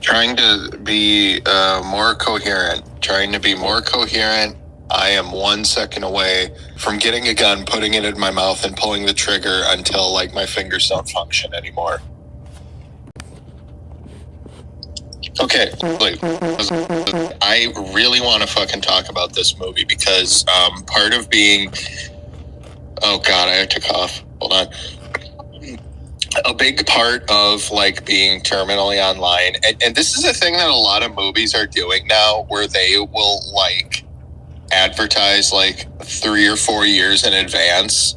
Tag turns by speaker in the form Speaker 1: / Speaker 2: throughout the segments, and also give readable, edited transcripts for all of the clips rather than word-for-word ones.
Speaker 1: Trying to be more coherent. I am 1 second away from getting a gun, putting it in my mouth, and pulling the trigger until like my fingers don't function anymore. Okay, wait. I really want to fucking talk about this movie because part of being... Oh god, I have to cough. Hold on. A big part of like being terminally online, and this is a thing that a lot of movies are doing now, where they will like advertise like 3 or 4 years in advance,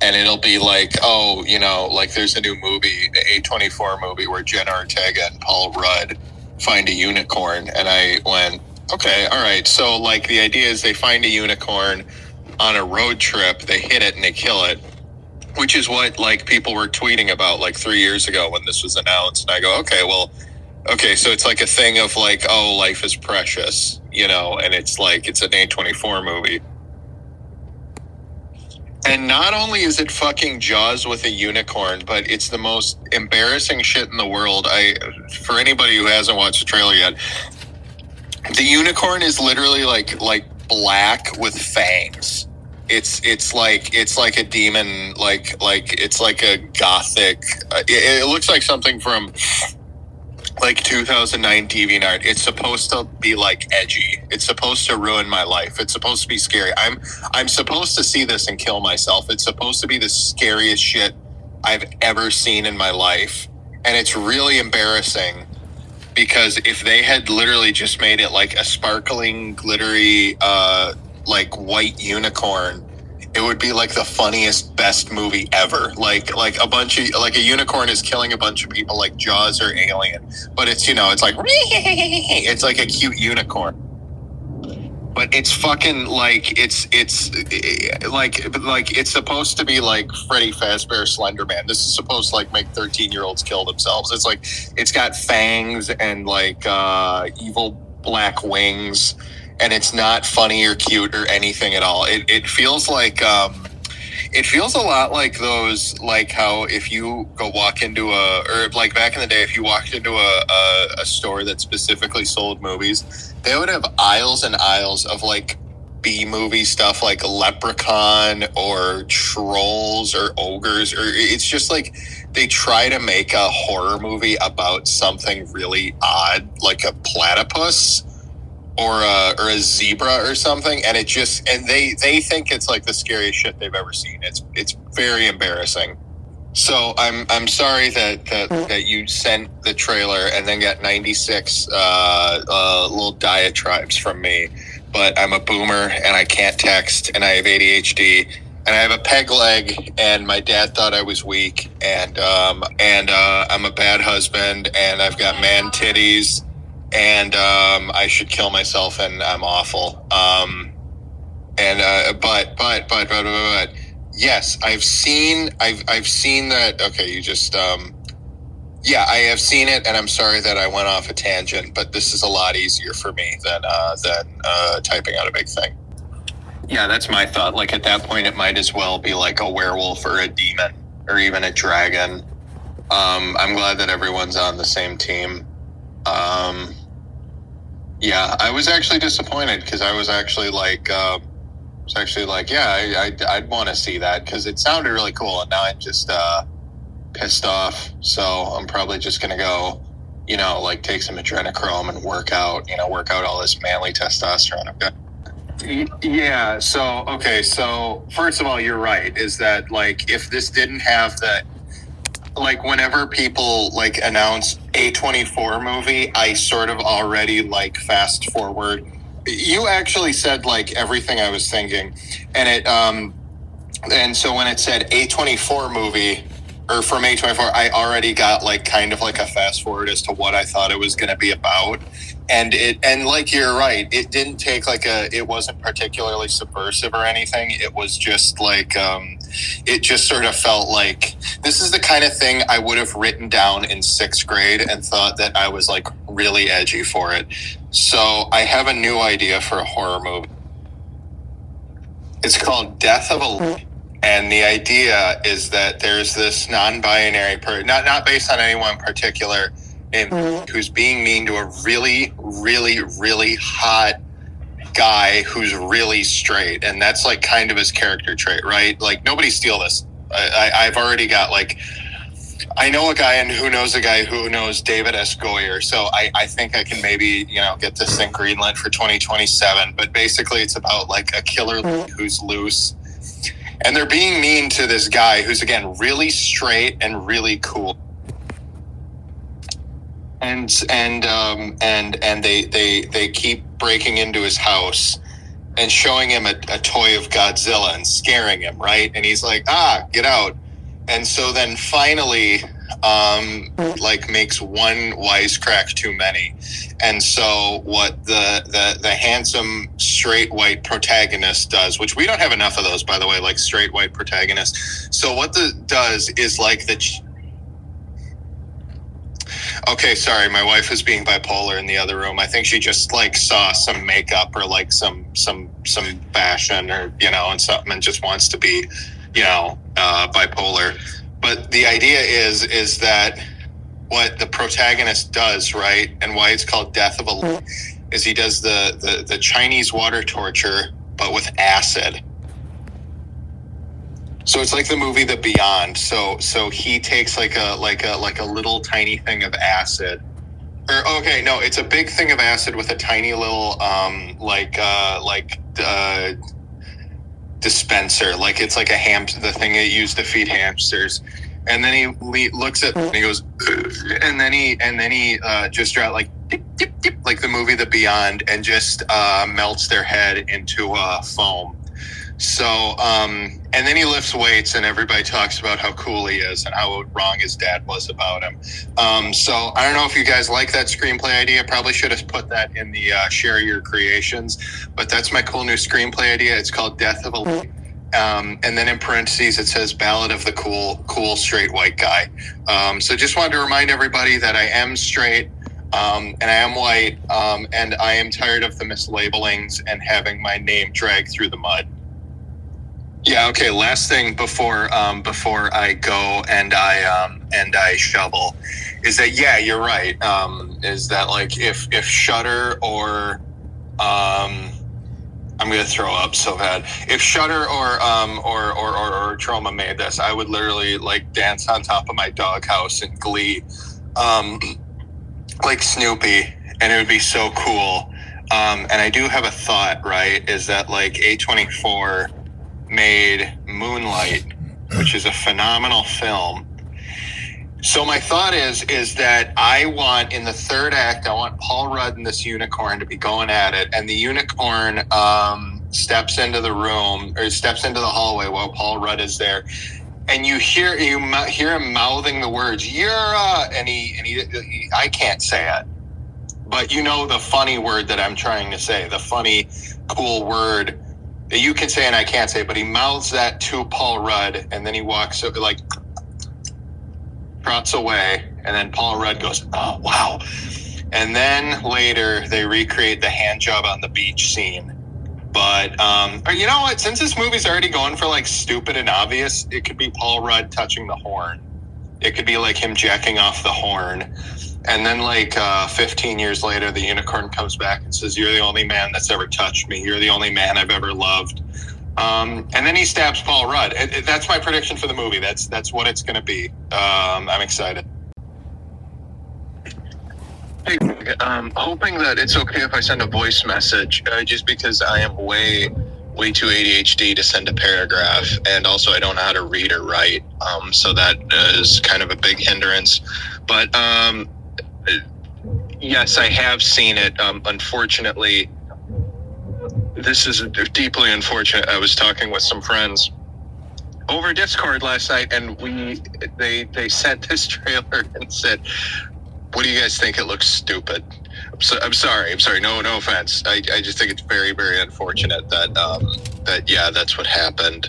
Speaker 1: and it'll be like, oh, you know, like there's a new movie, the A24 movie, where Jenna Ortega and Paul Rudd find a unicorn, and I went, okay, all right, so like the idea is they find a unicorn on a road trip, they hit it and they kill it, which is what like people were tweeting about like 3 years ago when this was announced. And I go, okay, so it's like a thing of like, oh, life is precious, you know, and it's like, it's an A24 movie. And not only is it fucking Jaws with a unicorn, but it's the most embarrassing shit in the world. For anybody who hasn't watched the trailer yet, the unicorn is literally like black with fangs. It's like a demon, like it's like a gothic. It looks like something from like 2009 DeviantArt. It's supposed to be like edgy. It's supposed to ruin my life. It's supposed to be scary. I'm supposed to see this and kill myself. It's supposed to be the scariest shit I've ever seen in my life, and it's really embarrassing. Because if they had literally just made it like a sparkling, glittery, like white unicorn, it would be like the funniest, best movie ever. Like a bunch of like a unicorn is killing a bunch of people, like Jaws or Alien. But it's, you know, it's like it's like a cute unicorn. But it's fucking like it's like it's supposed to be like Freddy Fazbear Slenderman. This is supposed to like make 13-year-olds kill themselves. It's like it's got fangs and like evil black wings, and it's not funny or cute or anything at all. It feels like it feels a lot like those, like how if you go walk into or like back in the day, if you walked into a store that specifically sold movies, they would have aisles and aisles of like B-movie stuff like Leprechaun or Trolls or Ogres, or it's just like they try to make a horror movie about something really odd, like a platypus or a zebra or something, and it just, and they think it's like the scariest shit they've ever seen. It's very embarrassing. So I'm sorry that you sent the trailer and then got 96 little diatribes from me, but I'm a boomer and I can't text and I have ADHD and I have a peg leg and my dad thought I was weak and I'm a bad husband and I've got man titties and I should kill myself and I'm awful. But yes, I've seen that. Okay, you just yeah, I have seen it, and I'm sorry that I went off a tangent, but this is a lot easier for me than typing out a big thing. Yeah, that's my thought. Like at that point, it might as well be like a werewolf or a demon or even a dragon. I'm glad that everyone's on the same team. Yeah, I was actually disappointed because I was actually like, yeah, I'd want to see that because it sounded really cool, and now I'm just pissed off. So I'm probably just gonna go, you know, like take some adrenochrome and work out all this manly testosterone I've got. Yeah. So okay. So first of all, you're right. Is that like if this didn't have the, like whenever people like announce A24 movie, I sort of already like fast forward. You actually said like everything I was thinking, and it and so when it said A24 movie or from A24, I already got like kind of like a fast forward as to what I thought it was going to be about. And like you're right, it didn't take like it wasn't particularly subversive or anything. It was just like it just sort of felt like this is the kind of thing I would have written down in 6th grade and thought that I was like really edgy for it. So I have a new idea for a horror movie. It's called Death of a... And the idea is that there's this non-binary not based on anyone in particular, and who's being mean to a really, really, really hot guy who's really straight, and that's like kind of his character trait, right? Like, nobody steal this. I've already got like, I know a guy and who knows a guy who knows David S. Goyer, so I think I can maybe, get this thing greenlit for 2027. But basically, it's about like a killer who's loose, and they're being mean to this guy who's, again, really straight and really cool. And they keep breaking into his house and showing him a toy of Godzilla and scaring him, right? And he's like, get out. And so then finally, makes one wisecrack too many. And so what the handsome straight white protagonist does, which we don't have enough of those, by the way, like straight white protagonists. So what does is like okay, sorry, my wife is being bipolar in the other room. I think she just like saw some makeup or like some fashion or, and something, and just wants to be, bipolar. But the idea is that what the protagonist does, right, and why it's called Death of a is he does the Chinese water torture, but with acid. So it's like the movie The Beyond. So he takes like a little tiny thing of acid. It's a big thing of acid with a tiny little dispenser. Like it's like the thing they use to feed hamsters. And then he looks at and he goes, and then he just draw like dip, dip, dip, like the movie The Beyond, and just melts their head into foam. So, and then he lifts weights, and everybody talks about how cool he is and how wrong his dad was about him. So I don't know if you guys like that screenplay idea. Probably should have put that in the share your creations, but that's my cool new screenplay idea. It's called Death of a and then in parentheses, it says Ballad of the Cool Straight White Guy. So just wanted to remind everybody that I am straight, and I am white, and I am tired of the mislabelings and having my name dragged through the mud. Yeah. Okay. Last thing before I go and I shovel is that, yeah, you're right. Is that like if Shudder or I'm gonna throw up so bad. If Shudder or Troma made this, I would literally like dance on top of my doghouse in Glee, like Snoopy, and it would be so cool. And I do have a thought, right? Is that like A24 made Moonlight, which is a phenomenal film. So my thought is that I want, in the third act, I want Paul Rudd and this unicorn to be going at it, and the unicorn steps into the room, or steps into the hallway while Paul Rudd is there, and you hear him mouthing the words "You're," and he I can't say it, but the funny word that I'm trying to say, the funny, cool word that you can say and I can't say, but he mouths that to Paul Rudd, and then he walks up, like, trots away, and then Paul Rudd goes, "Oh, wow." And then later they recreate the hand job on the beach scene. But, or you know what? Since this movie's already going for like stupid and obvious, it could be Paul Rudd touching the horn. It could be like him jacking off the horn. And then like 15 years later, the unicorn comes back and says, "You're the only man that's ever touched me. You're the only man I've ever loved." And then he stabs Paul Rudd. That's my prediction for the movie. That's what it's going to be. I'm excited. Hey, hoping that it's okay if I send a voice message, just because I am way too ADHD to send a paragraph, and also I don't know how to read or write, so that is kind of a big hindrance. But yes, I have seen it. Unfortunately, this is deeply unfortunate. I was talking with some friends over Discord last night, and they sent this trailer and said, "What do you guys think? It looks stupid." I'm sorry. No offense. I just think it's very, very unfortunate that that's what happened.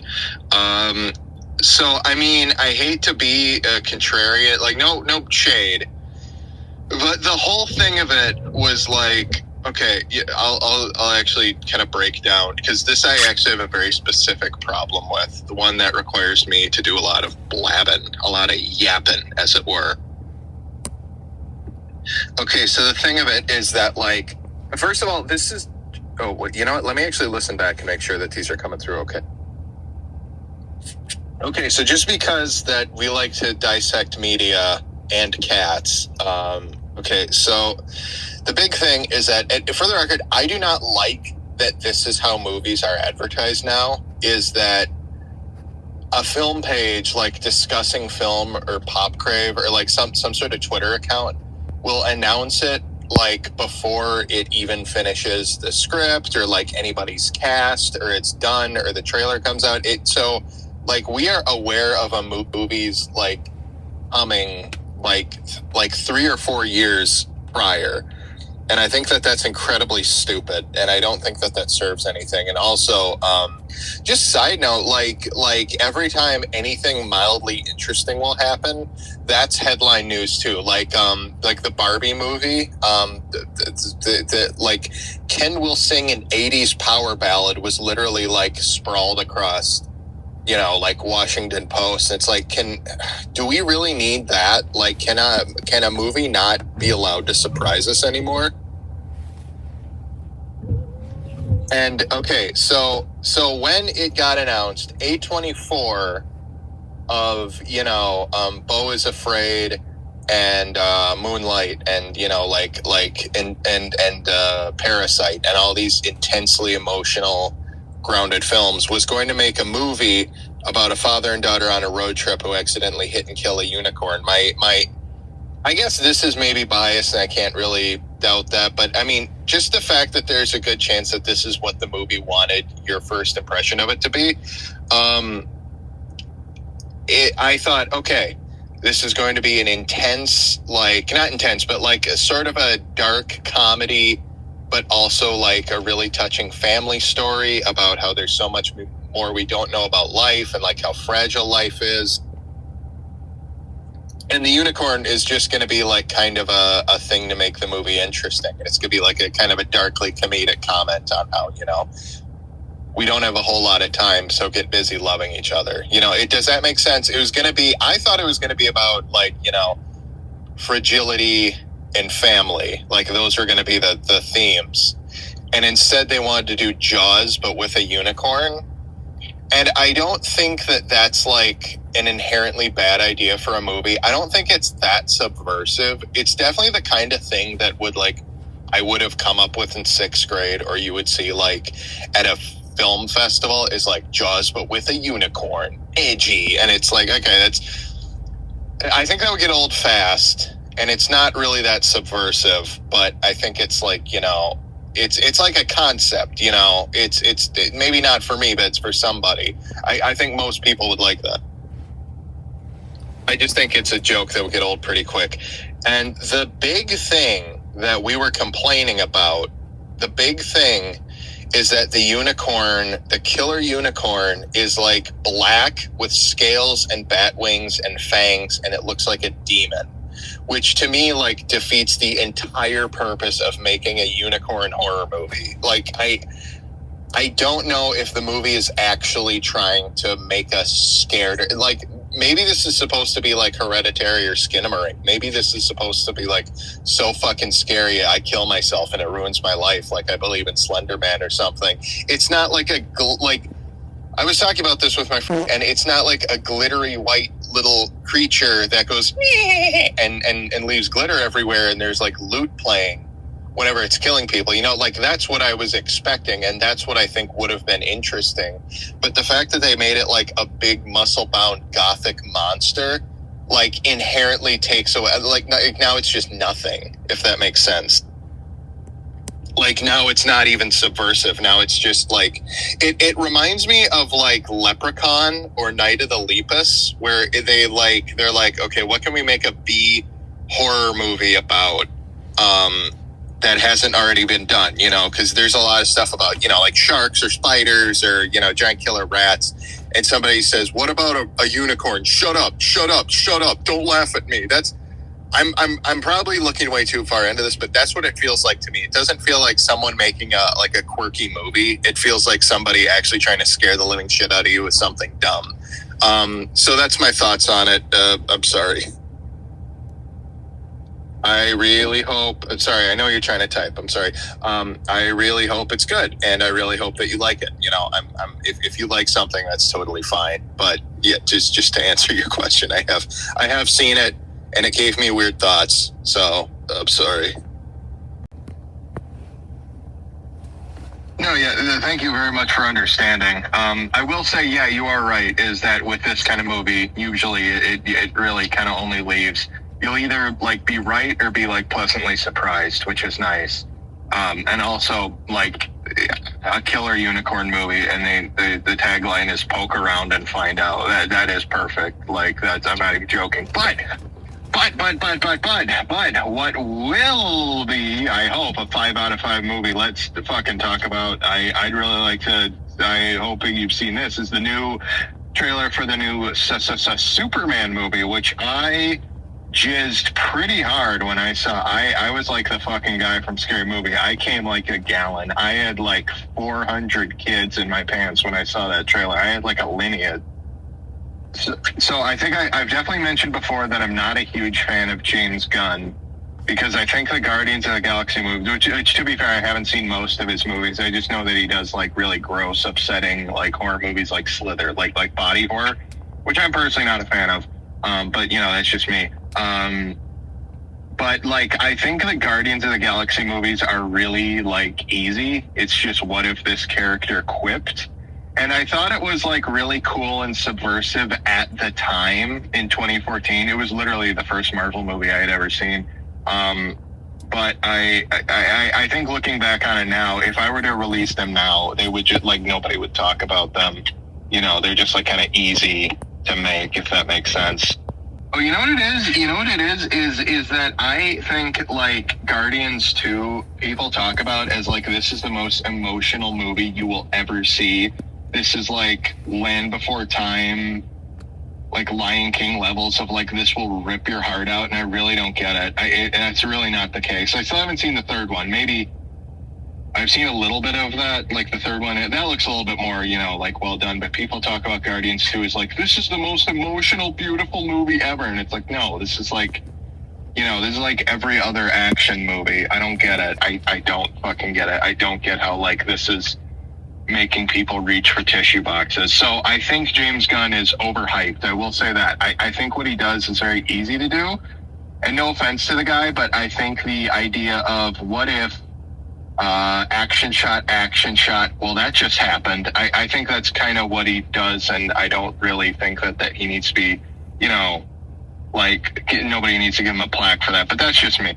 Speaker 1: So I mean, I hate to be a contrarian, like no shade, but the whole thing of it was like, okay, yeah, I'll actually kind of break down, because this I actually have a very specific problem with, the one that requires me to do a lot of blabbing, a lot of yapping, as it were. Okay, so the thing of it is that, like, first of all, this is... Oh, you know what? Let me actually listen back and make sure that these are coming through okay. Okay, so just because that we like to dissect media and cats, okay, so the big thing is that, for the record, I do not like that this is how movies are advertised now, is that a film page, like discussing film or Pop Crave or like some sort of Twitter account will announce it like before it even finishes the script or like anybody's cast or it's done or the trailer comes out. So like we are aware of a movie's like coming like 3 or 4 years prior. And I think that that's incredibly stupid, and I don't think that that serves anything. And also, just side note, like every time anything mildly interesting will happen, that's headline news too. Like the Barbie movie, like Ken will sing an '80s power ballad was literally like sprawled across, you know, like Washington Post. It's like, do we really need that? Like, can a movie not be allowed to surprise us anymore? And okay, so when it got announced, A24 of, you know, Beau is Afraid and Moonlight and, you know, like and Parasite and all these intensely emotional, grounded films was going to make a movie about a father and daughter on a road trip who accidentally hit and kill a unicorn. I guess this is maybe biased, and I can't really doubt that. But I mean, just the fact that there's a good chance that this is what the movie wanted your first impression of it to be. I thought, okay, this is going to be an intense, like, not intense, but like a sort of a dark comedy, but also like a really touching family story about how there's so much more we don't know about life and like how fragile life is. And the unicorn is just going to be like kind of a thing to make the movie interesting. It's going to be like a kind of a darkly comedic comment on how, you know, we don't have a whole lot of time, so get busy loving each other. You know, does that make sense? It was going to be, I thought it was going to be about like, you know, fragility and family. Like those were going to be the themes. And instead they wanted to do Jaws, but with a unicorn. And I don't think that that's like an inherently bad idea for a movie. I don't think it's that subversive. It's definitely the kind of thing that would like, I would have come up with in 6th grade, or you would see like at a film festival, is like Jaws, but with a unicorn, edgy. And it's like, okay, I think that would get old fast, and it's not really that subversive, but I think it's like, you know, it's like a concept, you know, it's maybe not for me, but it's for somebody. I think most people would like that. I just think it's a joke that would get old pretty quick. And the big thing that we were complaining about, the big thing is that the unicorn, the killer unicorn, is like black with scales and bat wings and fangs, and it looks like a demon. Which to me, like, defeats the entire purpose of making a unicorn horror movie. Like, I don't know if the movie is actually trying to make us scared. Like, maybe this is supposed to be like Hereditary or Skinamarink. Maybe this is supposed to be like so fucking scary I kill myself and it ruins my life. Like I believe in Slender Man or something. It's not like I was talking about this with my friend, and it's not like a glittery white little creature that goes and leaves glitter everywhere, and there's like lute playing whenever it's killing people. You know, like that's what I was expecting, and that's what I think would have been interesting. But the fact that they made it like a big muscle-bound gothic monster, like inherently takes away. Like now it's just nothing, if that makes sense. Like now it's not even subversive. Now it's just like, it reminds me of like Leprechaun or Night of the Lepus, where they're like, okay, what can we make a B horror movie about that hasn't already been done, you know, because there's a lot of stuff about, you know, like sharks or spiders or, you know, giant killer rats. And somebody says, what about a unicorn? Shut up, don't laugh at me. I'm probably looking way too far into this, but that's what it feels like to me. It doesn't feel like someone making a quirky movie. It feels like somebody actually trying to scare the living shit out of you with something dumb. So that's my thoughts on it. I'm sorry. I really hope. Sorry, I know you're trying to type. I'm sorry. I really hope it's good, and I really hope that you like it. You know, if you like something, that's totally fine. But yeah, just to answer your question, I have seen it, and it gave me weird thoughts. So I'm sorry. No, yeah, thank you very much for understanding. I will say, yeah, you are right, is that with this kind of movie, usually it really kind of only leaves, you'll either like be right or be like pleasantly surprised, which is nice. And also like a killer unicorn movie, and the tagline is poke around and find out. That is perfect. Like that's, I'm not even joking. But what will be, I hope, a 5 out of 5 movie? Let's fucking talk about. I'd really like to. I hope you've seen this. Is the new trailer for the new Superman movie, which I jizzed pretty hard when I saw. I was like the fucking guy from Scary Movie. I came like a gallon. I had like 400 kids in my pants when I saw that trailer. I had like a lineage. So I think I've definitely mentioned before that I'm not a huge fan of James Gunn, because I think the Guardians of the Galaxy movie, which to be fair, I haven't seen most of his movies. I just know that he does like really gross, upsetting like horror movies like Slither, like body horror, which I'm personally not a fan of. But you know, that's just me. But like, I think the Guardians of the Galaxy movies are really like easy. It's just, what if this character quipped? And I thought it was like really cool and subversive at the time in 2014. It was literally the first Marvel movie I had ever seen. But I think looking back on it now, if I were to release them now, they would just like, nobody would talk about them. You know, they're just like kind of easy to make, if that makes sense. Oh, you know what it is? You know what it is that I think like Guardians 2, people talk about as like, this is the most emotional movie you will ever see. This is like Land Before Time, like Lion King levels of like, this will rip your heart out, and I really don't get it. That's really not the case. I still haven't seen the third one. Maybe I've seen a little bit of that, like the third one. That looks a little bit more, you know, like well done. But people talk about Guardians 2 as like, this is the most emotional, beautiful movie ever. And it's like, no, this is like, you know, this is like every other action movie. I don't get it. I don't fucking get it. I don't get how like this is making people reach for tissue boxes. So I think James Gunn is overhyped. I will say that. I think what he does is very easy to do. And no offense to the guy, but I think the idea of what if action shot, well, that just happened. I think that's kind of what he does, and I don't really think that he needs to be, you know, like, nobody needs to give him a plaque for that, but that's just me.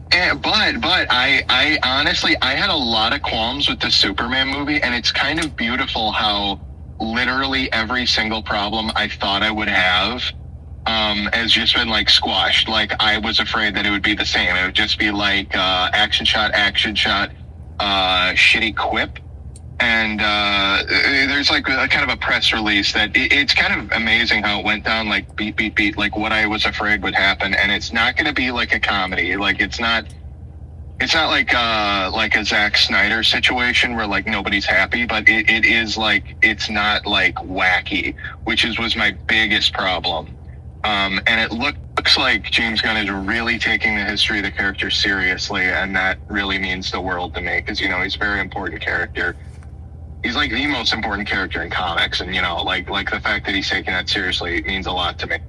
Speaker 1: But I honestly, I had a lot of qualms with the Superman movie, and it's kind of beautiful how literally every single problem I thought I would have has just been like squashed. Like, I was afraid that it would be the same. It would just be like action shot, shitty quip. And there's like a kind of a press release that it's kind of amazing how it went down like beat, like what I was afraid would happen. And it's not going to be like a comedy. Like, it's not like a Zack Snyder situation where like nobody's happy, but it is like, it's not like wacky, which was my biggest problem. And it looks like James Gunn is really taking the history of the character seriously, and that really means the world to me, because, you know, he's a very important character. He's like the most important character in comics, and, you know, like the fact that he's taking that seriously means a lot to me.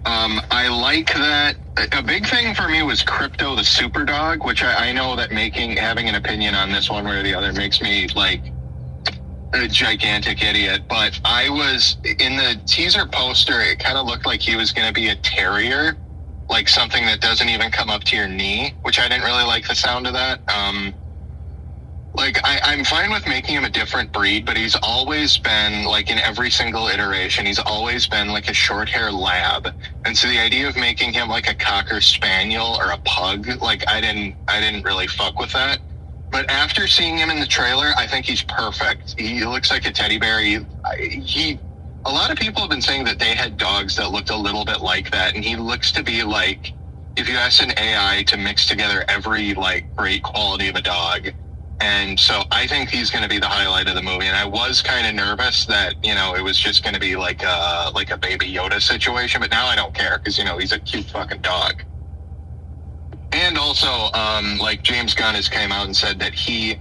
Speaker 1: I like that. A big thing for me was Crypto the Superdog, which I know that having an opinion on this one way or the other makes me like a gigantic idiot, but I was in the teaser poster, it kind of looked like he was going to be a terrier, like something that doesn't even come up to your knee, which I didn't really like the sound of that. Like, I'm fine with making him a different breed, but he's always been, like, in every single iteration, he's always been like a short hair lab. And so the idea of making him like a Cocker Spaniel or a pug, like, I didn't really fuck with that. But after seeing him in the trailer, I think he's perfect. He looks like a teddy bear. A lot of people have been saying that they had dogs that looked a little bit like that, and he looks to be like, if you ask an AI to mix together every like great quality of a dog, And so I think he's going to be the highlight of the movie. And I was kind of nervous that, it was just going to be like a Baby Yoda situation. But now I don't care because, he's a cute fucking dog. And also, like James Gunn has came out and said that he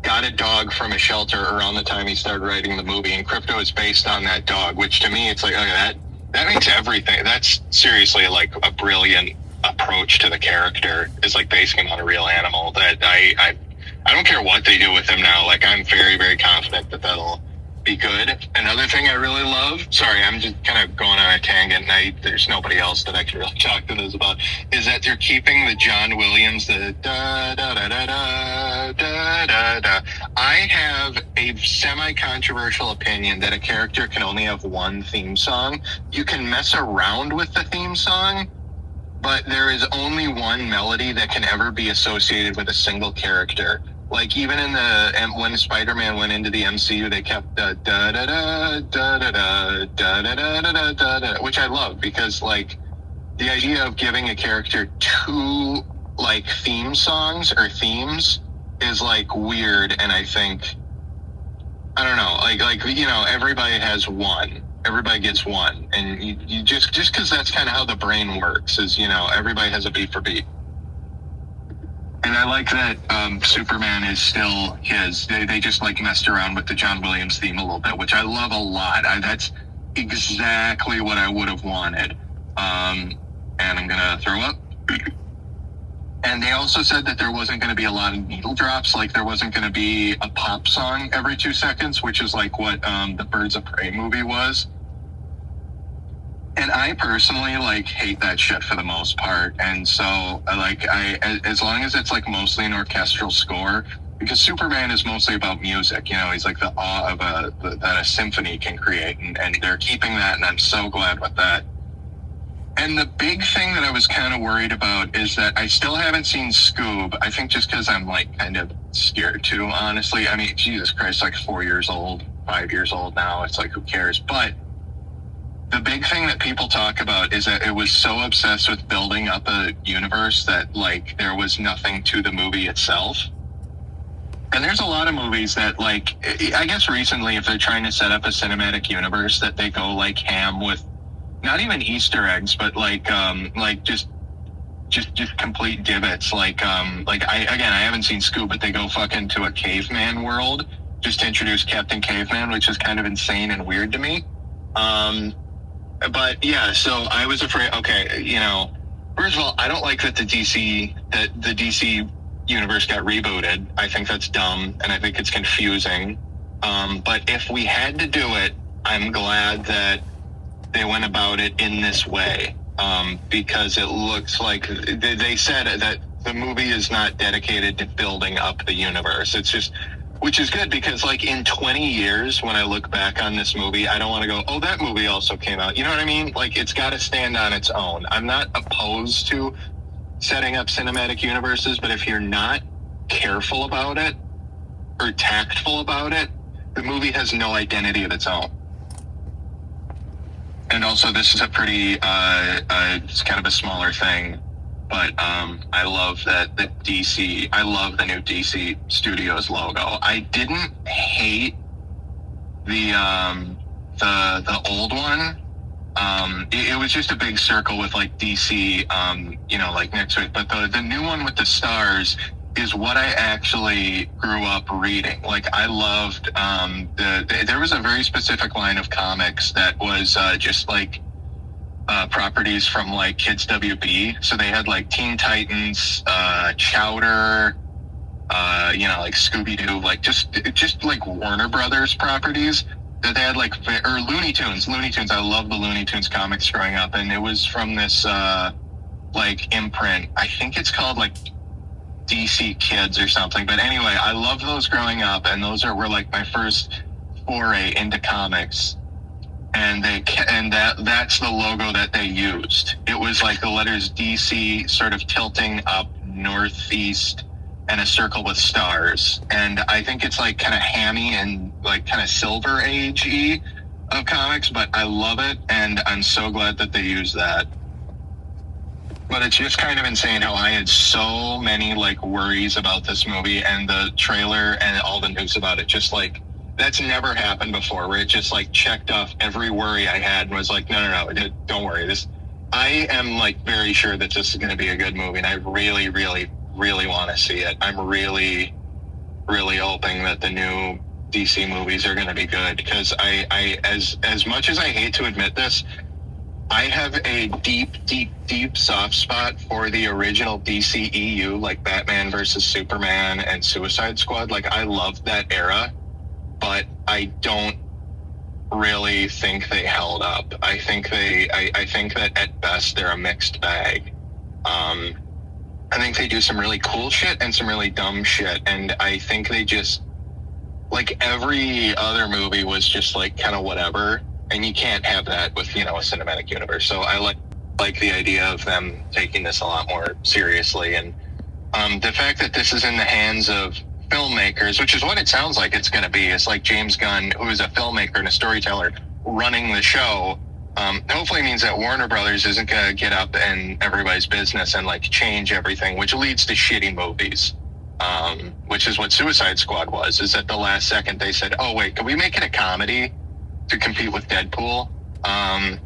Speaker 1: got a dog from a shelter around the time he started writing the movie. And Crypto is based on that dog, which to me, it's like, okay, that makes everything. That's seriously like a brilliant approach to the character, is like basing him on a real animal. That I don't care what they do with him now. Like, I'm very, very confident that that'll be good. Another thing I really love, sorry, I'm just kind of going on a tangent, and there's nobody else that I can really talk to this about, is that they're keeping the John Williams, the da-da-da-da-da-da-da-da. I have a semi-controversial opinion that a character can only have one theme song. You can mess around with the theme song, but there is only one melody that can ever be associated with a single character. Like, even when Spider-Man went into the MCU, they kept the da-da-da, da-da-da, da-da-da, da-da-da, which I love, because, like, the idea of giving a character two, like, theme songs or themes is, like, weird, and I think, I don't know, like everybody has one. Everybody gets one, and you just because that's kind of how the brain works, is, everybody has a beat for beat. And I like that Superman is still his. They just like messed around with the John Williams theme a little bit, which I love a lot. That's exactly what I would have wanted. And I'm gonna throw up. And they also said that there wasn't going to be a lot of needle drops, like there wasn't going to be a pop song every 2 seconds, which is like what the Birds of Prey movie was. And I personally like hate that shit for the most part. And so as long as it's like mostly an orchestral score, because Superman is mostly about music, he's like the awe of that a symphony can create, and they're keeping that, and I'm so glad with that. And the big thing that I was kind of worried about is that I still haven't seen Scoob. I think just because I'm like kind of scared too, honestly. I mean, Jesus Christ, like 4 years old, 5 years old now. It's like, who cares? But the big thing that people talk about is that it was so obsessed with building up a universe that, like, there was nothing to the movie itself. And there's a lot of movies that, like, I guess recently, if they're trying to set up a cinematic universe, that they go, like, ham with not even Easter eggs, but, like just complete divots. Like I haven't seen Scoob, but they go fucking to a caveman world just to introduce Captain Caveman, which is kind of insane and weird to me. But yeah, so I was afraid, okay, first of all, I don't like that the DC universe got rebooted. I think that's dumb, and I think it's confusing. But if we had to do it, I'm glad that they went about it in this way, because it looks like they said that the movie is not dedicated to building up the universe. It's just, which is good, because like in 20 years, when I look back on this movie, I don't want to go, oh, that movie also came out. You know what I mean? Like, it's got to stand on its own. I'm not opposed to setting up cinematic universes, but if you're not careful about it or tactful about it, the movie has no identity of its own. And also, this is a pretty, it's kind of a smaller thing, but I love I love the new DC Studios logo. I didn't hate the old one. It was just a big circle with like DC, like next to it. But the new one with the stars is what I actually grew up reading. Like, I loved, there was a very specific line of comics that was just like properties from like Kids WB. So they had like Teen Titans, Chowder, like Scooby-Doo, like just like Warner Brothers properties that they had, like, or Looney Tunes. I love the Looney Tunes comics growing up, and it was from this like imprint. I think it's called like DC Kids or something. But anyway, I loved those growing up, and those were like my first foray into comics. And that's the logo that they used. It was like the letters DC sort of tilting up northeast and a circle with stars. And I think it's like kind of hammy and like kind of Silver Age-y of comics, but I love it, and I'm so glad that they used that. But it's just kind of insane how I had so many like worries about this movie, and the trailer and all the news about it, just like, that's never happened before, where it just like checked off every worry I had and was like, no, don't worry. I am like very sure that this is going to be a good movie, and I really, really, really want to see it. I'm really, really hoping that the new DC movies are going to be good, because as much as I hate to admit this, I have a deep soft spot for the original DCEU, like Batman versus Superman and Suicide Squad. Like, I love that era, but I don't really think they held up. I think that at best they're a mixed bag. I think they do some really cool shit and some really dumb shit, and I think they just, like, every other movie was just like kind of whatever, and you can't have that with, a cinematic universe. So I like the idea of them taking this a lot more seriously, and the fact that this is in the hands of filmmakers, which is what it sounds like it's going to be. It's like James Gunn, who is a filmmaker and a storyteller, running the show. Hopefully means that Warner Brothers isn't going to get up in everybody's business and like change everything, which leads to shitty movies. Which is what Suicide Squad was, is at the last second they said, oh wait, can we make it a comedy to compete with Deadpool?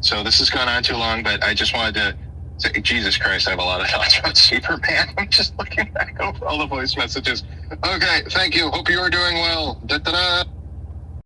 Speaker 1: So this has gone on too long, but I just wanted to say, Jesus Christ, I have a lot of thoughts about Superman. I'm just looking back over all the voice messages. Okay, thank you. Hope you are doing well. Da-da-da.